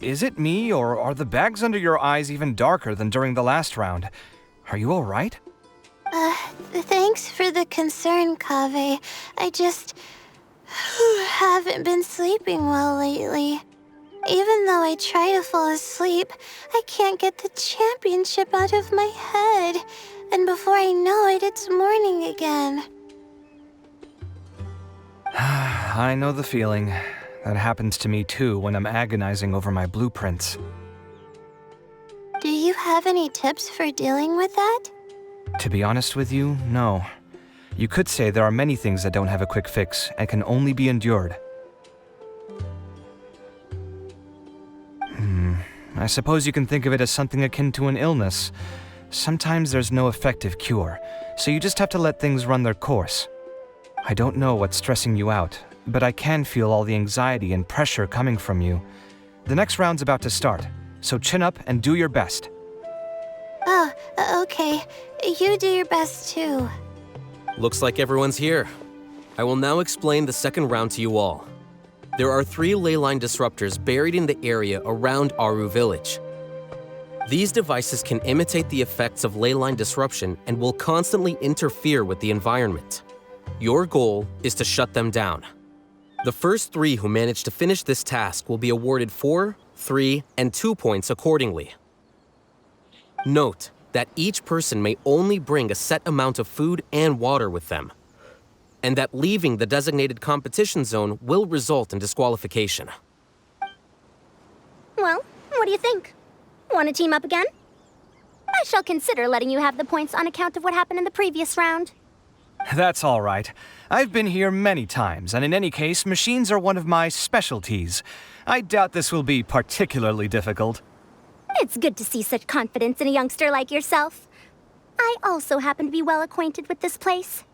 Is it me, or are the bags under your eyes even darker than during the last round? Are you alright? Thanks for the concern, Kaveh. I just haven't been sleeping well lately. Even though I try to fall asleep, I can't get the championship out of my head. And before I know it, it's morning again. I know the feeling. That happens to me too when I'm agonizing over my blueprints. Do you have any tips for dealing with that? To be honest with you, no. You could say there are many things that don't have a quick fix and can only be endured. I suppose you can think of it as something akin to an illness. Sometimes there's no effective cure, so you just have to let things run their course. I don't know what's stressing you out, but I can feel all the anxiety and pressure coming from you. The next round's about to start, so chin up and do your best. Oh, okay. You do your best too. Looks like everyone's here. I will now explain the second round to you all. There are 3 leyline disruptors buried in the area around Aru Village. These devices can imitate the effects of leyline disruption and will constantly interfere with the environment. Your goal is to shut them down. The first 3 who manage to finish this task will be awarded 4, 3, and 2 points accordingly. Note that each person may only bring a set amount of food and water with them, and that leaving the designated competition zone will result in disqualification. Well, what do you think? Want to team up again? I shall consider letting you have the points on account of what happened in the previous round. That's all right. I've been here many times, and in any case, machines are one of my specialties. I doubt this will be particularly difficult. It's good to see such confidence in a youngster like yourself. I also happen to be well acquainted with this place.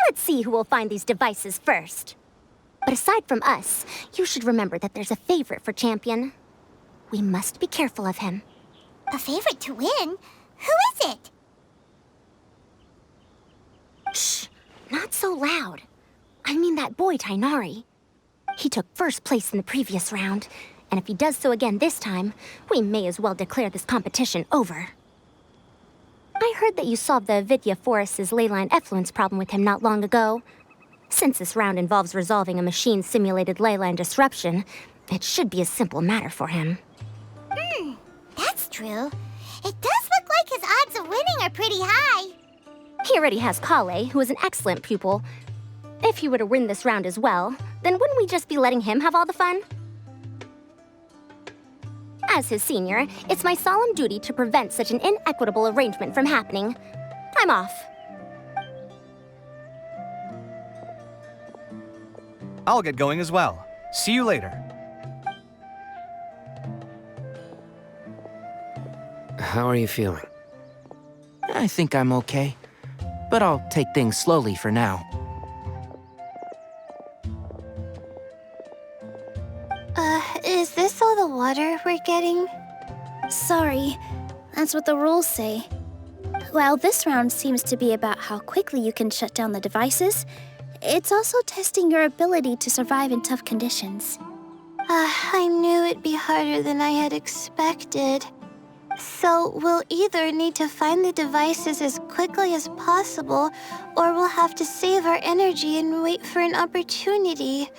Let's see who will find these devices first. But aside from us, you should remember that there's a favorite for Champion. We must be careful of him. A favorite to win? Who is it? Shh! Not so loud. I mean that boy, Tighnari. He took first place in the previous round, and if he does so again this time, we may as well declare this competition over. I heard that you solved the Avidya Forest's leyline effluence problem with him not long ago. Since this round involves resolving a machine-simulated leyline disruption, it should be a simple matter for him. That's true. It does look like his odds of winning are pretty high. He already has Kale, who is an excellent pupil. If he were to win this round as well, then wouldn't we just be letting him have all the fun? As his senior, it's my solemn duty to prevent such an inequitable arrangement from happening. I'm off. I'll get going as well. See you later. How are you feeling? I think I'm okay, but I'll take things slowly for now. Is this all the water we're getting? Sorry, that's what the rules say. While this round seems to be about how quickly you can shut down the devices, it's also testing your ability to survive in tough conditions. I knew it'd be harder than I had expected. So we'll either need to find the devices as quickly as possible, or we'll have to save our energy and wait for an opportunity.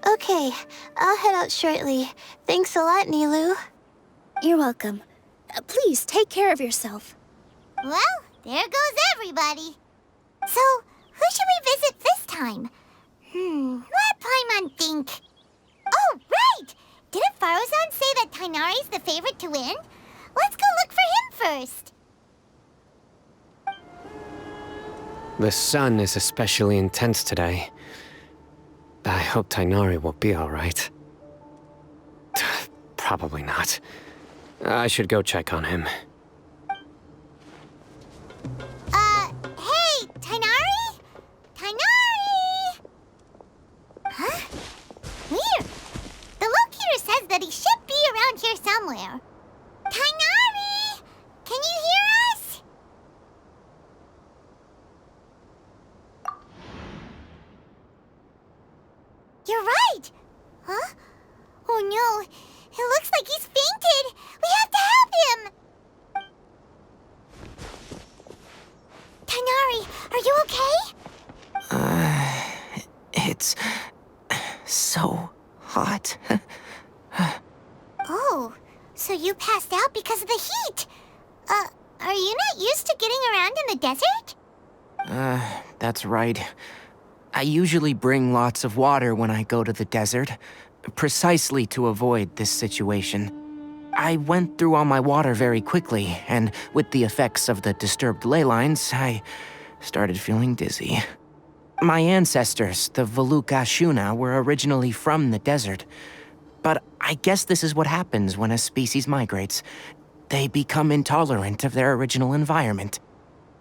Okay, I'll head out shortly. Thanks a lot, Nilu. You're welcome. Please take care of yourself. Well, there goes everybody. So, who should we visit this time? Let Paimon think. Oh, right! Didn't Faruzan say that Tighnari's the favorite to win? Let's go look for him first. The sun is especially intense today. I hope Tighnari will be all right. Probably not. I should go check on him. Hey, Tighnari? Tighnari! Huh? Weird. The locator says that he should be around here somewhere. Tighnari! Can you hear us? That's right. I usually bring lots of water when I go to the desert, precisely to avoid this situation. I went through all my water very quickly, and with the effects of the disturbed ley lines, I started feeling dizzy. My ancestors, the Veluca Shuna, were originally from the desert. But I guess this is what happens when a species migrates. They become intolerant of their original environment.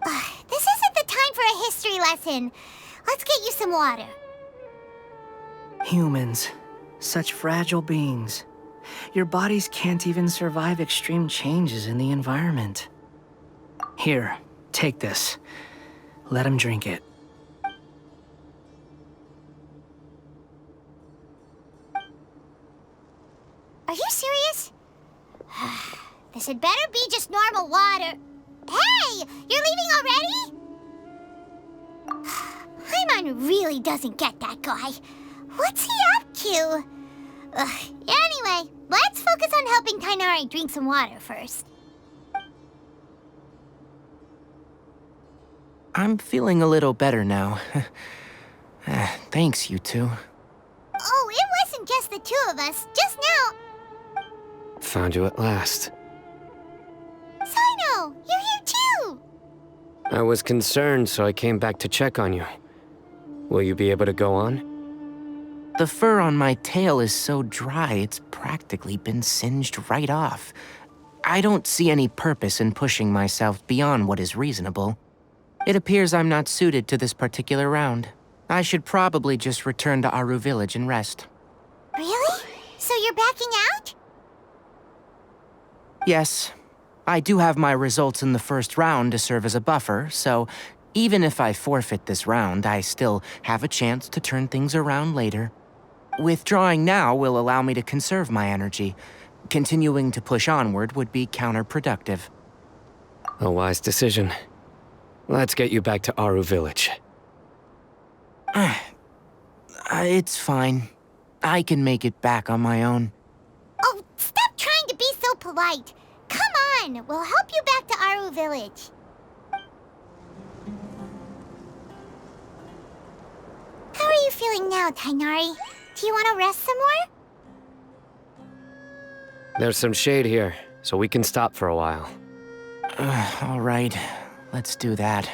This isn't the time for a history lesson. Let's get you some water. Humans. Such fragile beings. Your bodies can't even survive extreme changes in the environment. Here, take this. Let him drink it. Are you serious? This had better be just normal water. Hey! You're leaving already? Paimon really doesn't get that guy. What's he up to? Anyway, let's focus on helping Tighnari drink some water first. I'm feeling a little better now. Thanks, you two. Oh, it wasn't just the two of us. Just now. Found you at last. Cyno, you're here too! I was concerned, so I came back to check on you. Will you be able to go on? The fur on my tail is so dry, it's practically been singed right off. I don't see any purpose in pushing myself beyond what is reasonable. It appears I'm not suited to this particular round. I should probably just return to Aru Village and rest. Really? So you're backing out? Yes. I do have my results in the first round to serve as a buffer, so even if I forfeit this round, I still have a chance to turn things around later. Withdrawing now will allow me to conserve my energy. Continuing to push onward would be counterproductive. A wise decision. Let's get you back to Aru Village. It's fine. I can make it back on my own. Oh, stop trying to be so polite. Come on, we'll help you back to Aru Village. How are you feeling now, Tighnari? Do you want to rest some more? There's some shade here, so we can stop for a while. All right, let's do that.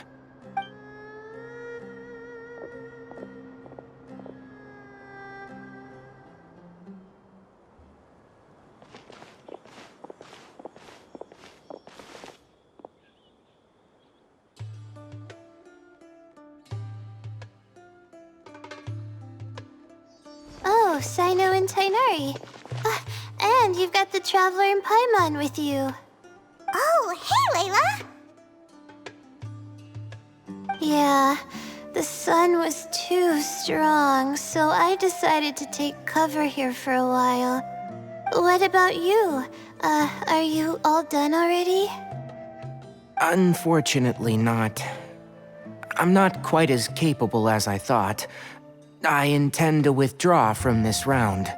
Oh, Cyno and Tighnari. And you've got the Traveler and Paimon with you. Oh, hey, Layla! Yeah, the sun was too strong, so I decided to take cover here for a while. What about you? Are you all done already? Unfortunately not. I'm not quite as capable as I thought. I intend to withdraw from this round.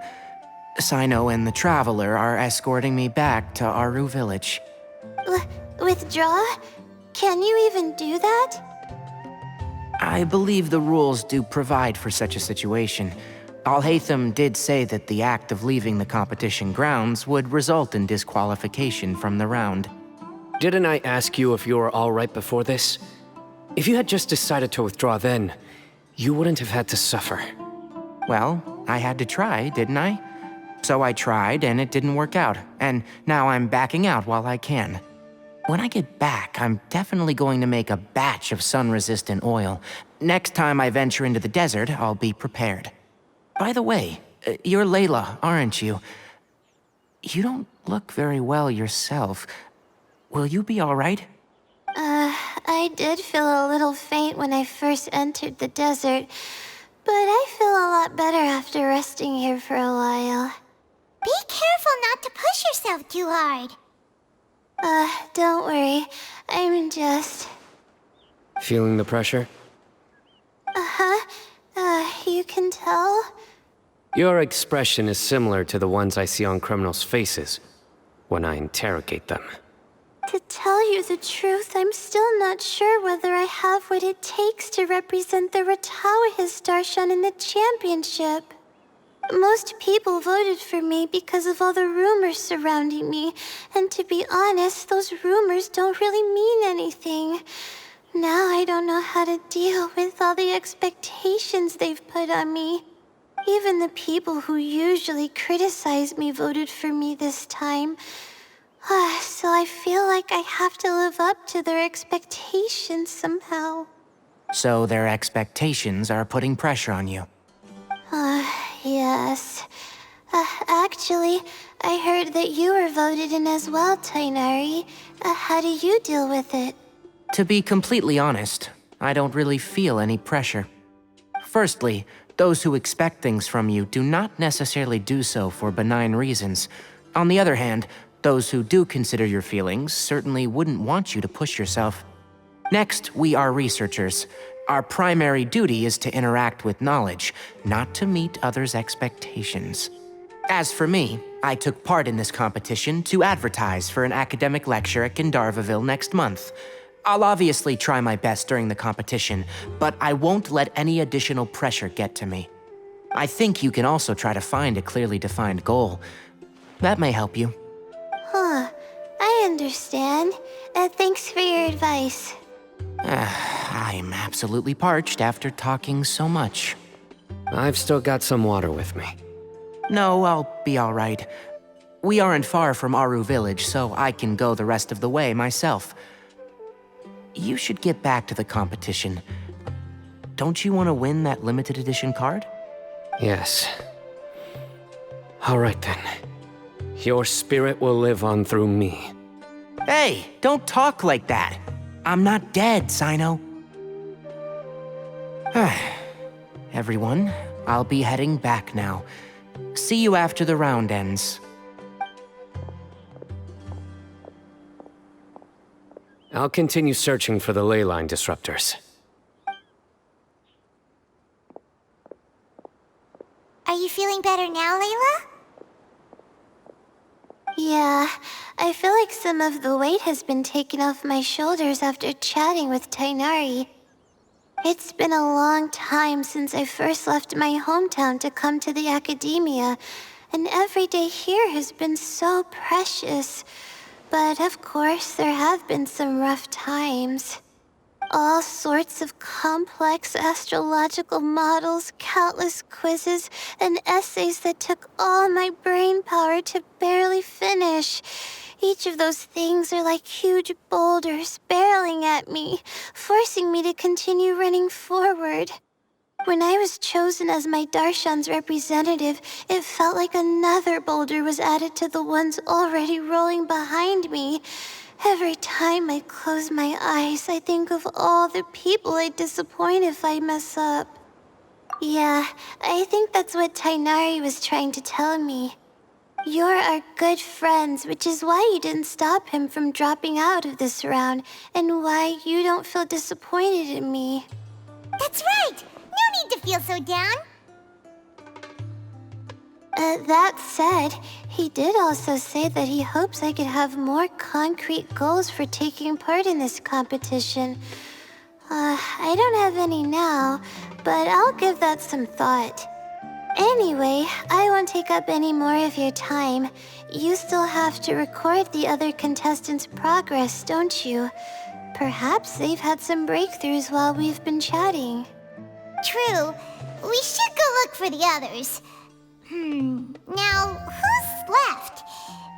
Cyno and the Traveler are escorting me back to Aru Village. Withdraw? Can you even do that? I believe the rules do provide for such a situation. Al-Haytham did say that the act of leaving the competition grounds would result in disqualification from the round. Didn't I ask you if you were all right before this? If you had just decided to withdraw then, you wouldn't have had to suffer. Well, I had to try, didn't I? So I tried, and it didn't work out, and now I'm backing out while I can. When I get back, I'm definitely going to make a batch of sun-resistant oil. Next time I venture into the desert, I'll be prepared. By the way, you're Layla, aren't you? You don't look very well yourself. Will you be all right? I did feel a little faint when I first entered the desert, but I feel a lot better after resting here for a while. Be careful not to push yourself too hard. Don't worry. I'm just... Feeling the pressure? You can tell? Your expression is similar to the ones I see on criminals' faces when I interrogate them. To tell you the truth, I'm still not sure whether I have what it takes to represent the Ratawahis Darshan in the championship. Most people voted for me because of all the rumors surrounding me, and to be honest, those rumors don't really mean anything. Now I don't know how to deal with all the expectations they've put on me. Even the people who usually criticize me voted for me this time. So I feel like I have to live up to their expectations somehow. So their expectations are putting pressure on you. Yes. Actually, I heard that you were voted in as well, Tighnari. How do you deal with it? To be completely honest, I don't really feel any pressure. Firstly, those who expect things from you do not necessarily do so for benign reasons. On the other hand, those who do consider your feelings certainly wouldn't want you to push yourself. Next, we are researchers. Our primary duty is to interact with knowledge, not to meet others' expectations. As for me, I took part in this competition to advertise for an academic lecture at Gandharvaville next month. I'll obviously try my best during the competition, but I won't let any additional pressure get to me. I think you can also try to find a clearly defined goal. That may help you. I understand. Thanks for your advice. I'm absolutely parched after talking so much. I've still got some water with me. No, I'll be all right. We aren't far from Aru Village, so I can go the rest of the way myself. You should get back to the competition. Don't you want to win that limited edition card? Yes. All right then. Your spirit will live on through me. Hey, don't talk like that. I'm not dead, Cyno. Everyone, I'll be heading back now. See you after the round ends. I'll continue searching for the ley line disruptors. Are you feeling better now, Layla? Yeah, I feel like some of the weight has been taken off my shoulders after chatting with Tighnari. It's been a long time since I first left my hometown to come to the academia, and every day here has been so precious. But of course, there have been some rough times. All sorts of complex astrological models, countless quizzes, and essays that took all my brain power to barely finish. Each of those things are like huge boulders barreling at me, forcing me to continue running forward. When I was chosen as my Darshan's representative, it felt like another boulder was added to the ones already rolling behind me. Every time I close my eyes, I think of all the people I'd disappoint if I mess up. Yeah, I think that's what Tighnari was trying to tell me. You're our good friends, which is why you didn't stop him from dropping out of this round, and why you don't feel disappointed in me. That's right! No need to feel so down. That said, he did also say that he hopes I could have more concrete goals for taking part in this competition. I don't have any now, but I'll give that some thought. Anyway, I won't take up any more of your time. You still have to record the other contestants' progress, don't you? Perhaps they've had some breakthroughs while we've been chatting. True. We should go look for the others. Now, who's left?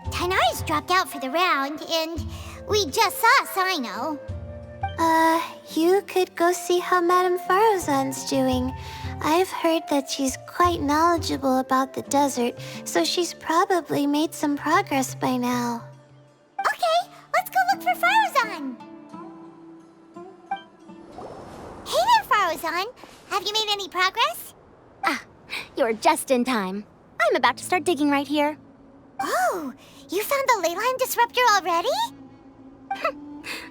Tighnari's dropped out for the round, and we just saw Cyno. You could go see how Madame Farozan's doing. I've heard that she's quite knowledgeable about the desert, so she's probably made some progress by now. Okay, let's go look for Farozan. Hey there, Farozan. Have you made any progress? You're just in time. I'm about to start digging right here. Oh, you found the ley line disruptor already?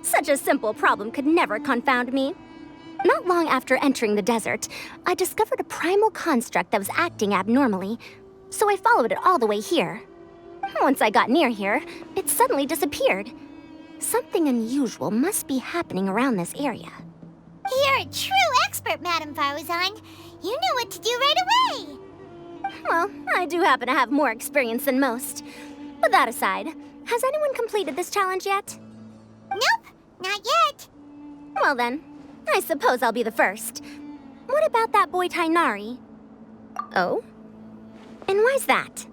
Such a simple problem could never confound me. Not long after entering the desert, I discovered a primal construct that was acting abnormally, so I followed it all the way here. Once I got near here, it suddenly disappeared. Something unusual must be happening around this area. You're a true expert, Madame Faruzan. You know what to do right away. Well, I do happen to have more experience than most. But that aside, has anyone completed this challenge yet? Nope, not yet. Well then, I suppose I'll be the first. What about that boy Tighnari? Oh? And why's that?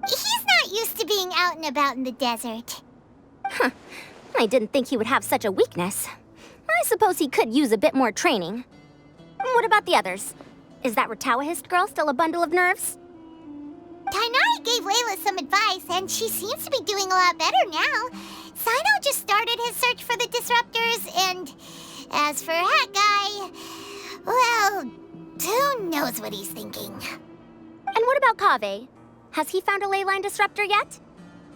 He's not used to being out and about in the desert. Huh. I didn't think he would have such a weakness. I suppose he could use a bit more training. What about the others? Is that Ratawahist girl still a bundle of nerves? Tighnari gave Layla some advice, and she seems to be doing a lot better now. Cyno just started his search for the disruptors, and as for Hat Guy, well, who knows what he's thinking. And what about Kaveh? Has he found a ley line disruptor yet?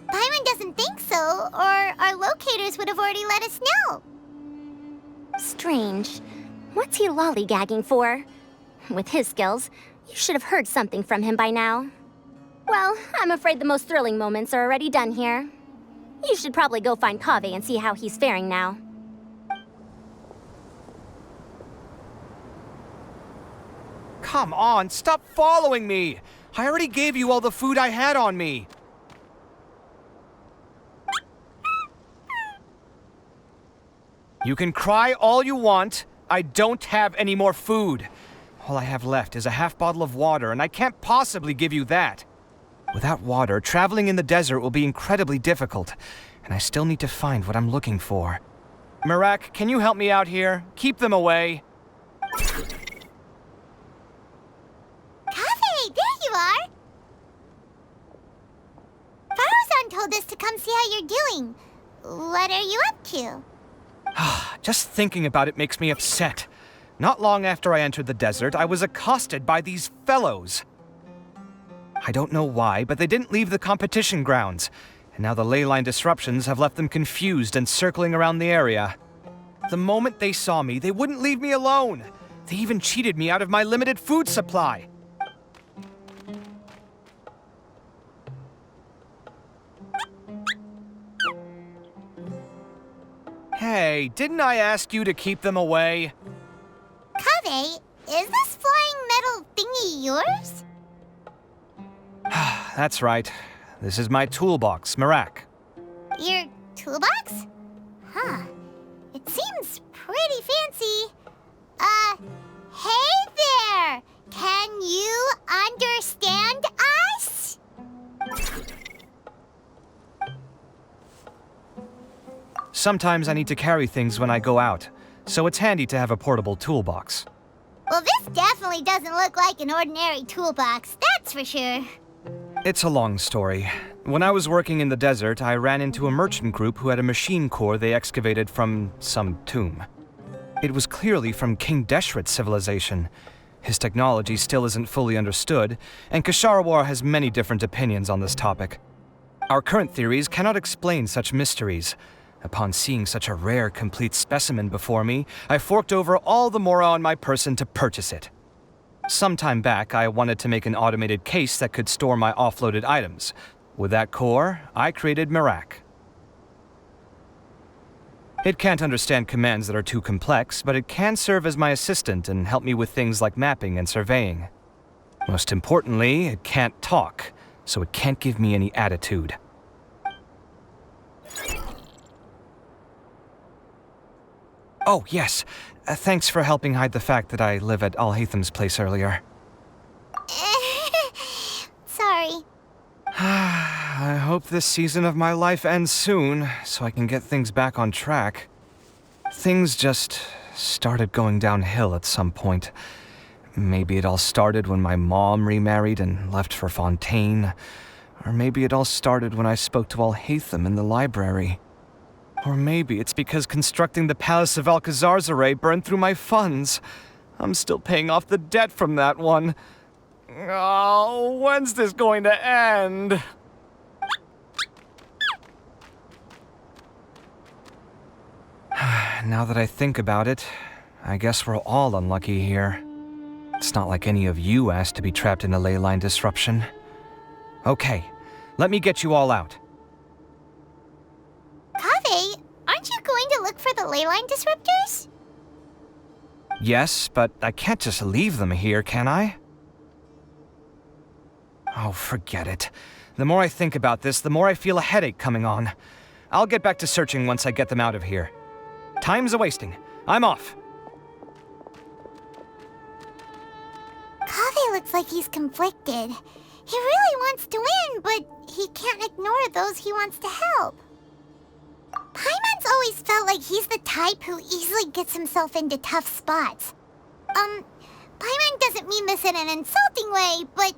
Paimon doesn't think so, or our locators would have already let us know. Strange. What's he lollygagging for? With his skills, you should have heard something from him by now. Well, I'm afraid the most thrilling moments are already done here. You should probably go find Kaveh and see how he's faring now. Come on, stop following me! I already gave you all the food I had on me. You can cry all you want. I don't have any more food. All I have left is a half bottle of water, and I can't possibly give you that. Without water, traveling in the desert will be incredibly difficult, and I still need to find what I'm looking for. Merak, can you help me out here? Keep them away. Kaveh, there you are! Faruzan told us to come see how you're doing. What are you up to? Just thinking about it makes me upset. Not long after I entered the desert, I was accosted by these fellows. I don't know why, but they didn't leave the competition grounds, and now the ley line disruptions have left them confused and circling around the area. The moment they saw me, they wouldn't leave me alone. They even cheated me out of my limited food supply. Hey, didn't I ask you to keep them away? Kaveh, is this flying metal thingy yours? That's right. This is my toolbox, Merak. Your toolbox? Huh. It seems pretty fancy. Hey there! Can you understand us? Sometimes I need to carry things when I go out, so it's handy to have a portable toolbox. Well, this definitely doesn't look like an ordinary toolbox, that's for sure. It's a long story. When I was working in the desert, I ran into a merchant group who had a machine core they excavated from some tomb. It was clearly from King Deshret's civilization. His technology still isn't fully understood, and Kasharawar has many different opinions on this topic. Our current theories cannot explain such mysteries. Upon seeing such a rare, complete specimen before me, I forked over all the mora on my person to purchase it. Some time back, I wanted to make an automated case that could store my offloaded items. With that core, I created Merak. It can't understand commands that are too complex, but it can serve as my assistant and help me with things like mapping and surveying. Most importantly, it can't talk, so it can't give me any attitude. Oh, yes. Thanks for helping hide the fact that I live at Al-Haytham's place earlier. Sorry. I hope this season of my life ends soon, so I can get things back on track. Things just started going downhill at some point. Maybe it all started when my mom remarried and left for Fontaine. Or maybe it all started when I spoke to Al-Haytham in the library. Or maybe it's because constructing the Palace of Alcazar's burned through my funds. I'm still paying off the debt from that one. Oh, when's this going to end? Now that I think about it, I guess we're all unlucky here. It's not like any of you asked to be trapped in a ley line disruption. Okay, let me get you all out. Kaveh, leyline disruptors? Yes, but I can't just leave them here, can I? Oh, forget it. The more I think about this, the more I feel a headache coming on. I'll get back to searching once I get them out of here. Time's a-wasting. I'm off. Kaveh looks like he's conflicted. He really wants to win, but he can't ignore those he wants to help. Paimon's always felt like he's the type who easily gets himself into tough spots. Paimon doesn't mean this in an insulting way, but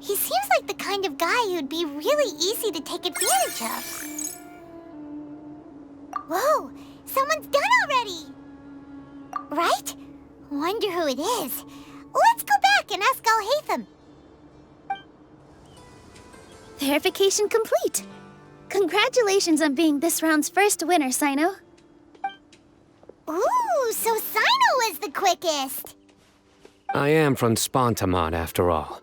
he seems like the kind of guy who'd be really easy to take advantage of. Whoa, someone's done already! Right? Wonder who it is. Let's go back and ask Al-Haytham. Verification complete. Congratulations on being this round's first winner, Cyno. Ooh, so Cyno was the quickest! I am from Spontamod, after all.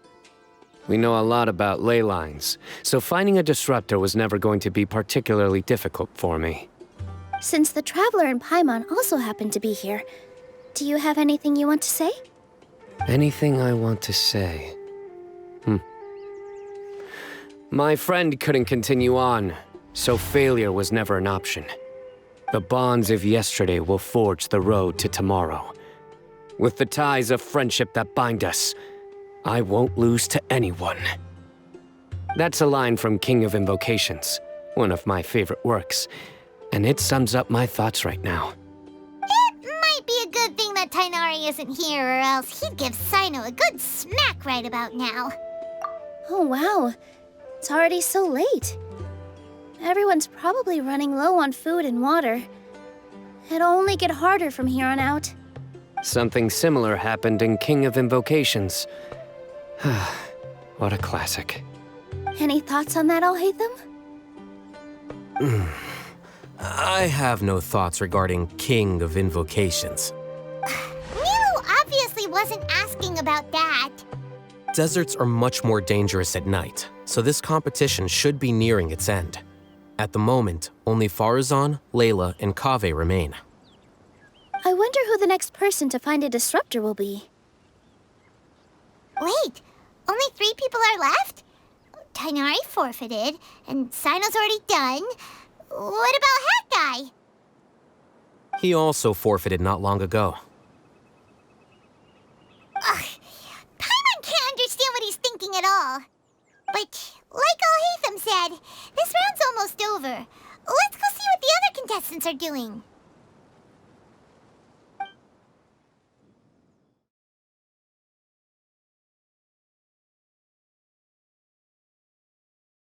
We know a lot about ley lines, so finding a disruptor was never going to be particularly difficult for me. Since the Traveler and Paimon also happen to be here, do you have anything you want to say? Anything I want to say? My friend couldn't continue on, so failure was never an option. The bonds of yesterday will forge the road to tomorrow. With the ties of friendship that bind us, I won't lose to anyone. That's a line from King of Invocations, one of my favorite works, and it sums up my thoughts right now. It might be a good thing that Tighnari isn't here, or else he'd give Cyno a good smack right about now. Oh wow, it's already so late. Everyone's probably running low on food and water. It'll only get harder from here on out. Something similar happened in King of Invocations. What a classic. Any thoughts on that, Al-Haytham? I have no thoughts regarding King of Invocations. Milu obviously wasn't asking about that. Deserts are much more dangerous at night, so this competition should be nearing its end. At the moment, only Farazan, Layla, and Kaveh remain. I wonder who the next person to find a disruptor will be. Wait, only 3 people are left? Tighnari forfeited, and Cyno's already done. What about Hat Guy? He also forfeited not long ago. Ugh, Paimon can't understand what he's thinking at all. But, like Al-Haytham said, this round's almost over. Let's go see what the other contestants are doing.